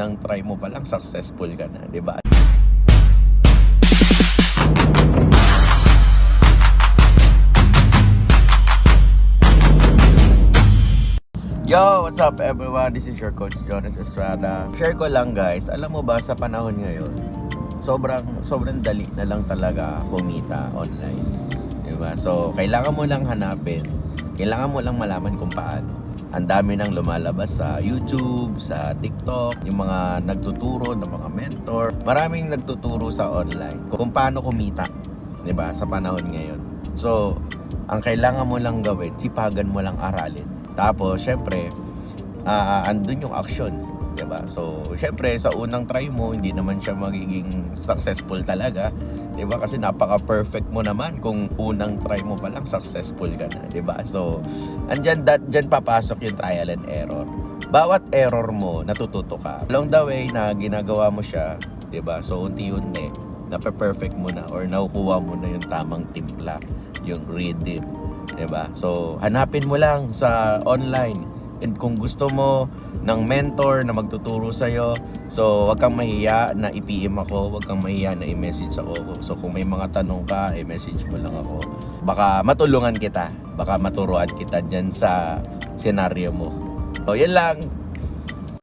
Nang try mo pa lang, successful ka na, di ba? Yo, what's up everyone? This is your coach Jonas Estrada. Share ko lang guys, alam mo ba sa panahon ngayon, sobrang dali na lang talaga kumita online. Diba? So, kailangan mo lang hanapin, kailangan mo lang malaman kung paano. Ang dami nang lumalabas sa YouTube, sa TikTok, yung mga nagtuturo ng mga mentor. Maraming nagtuturo sa online kung paano kumita, 'di ba? Sa panahon ngayon. So, ang kailangan mo lang gawin, sipagan mo lang aralin. Tapos, syempre, andun yung action, 'di ba? So, syempre, sa unang try mo, hindi naman siya magiging successful talaga, 'di ba? Kasi napaka-perfect mo naman kung unang try mo pa lang successful ka na, 'di ba? So, diyan papasok yung trial and error. Bawat error mo, natututo ka. Along the way na ginagawa mo siya, 'di ba? So, unti-unti, nape-perfect mo na or nakukuha mo na yung tamang timpla, yung rhythm, 'di ba? So, hanapin mo lang sa online. And kung gusto mo ng mentor na magtuturo sa'yo, so wag kang mahiya na i-PM ako, wag kang mahiya na i-message ako. So kung may mga tanong ka, i-message mo lang ako. Baka matulungan kita, baka maturuan kita dyan sa senaryo mo. So yan lang.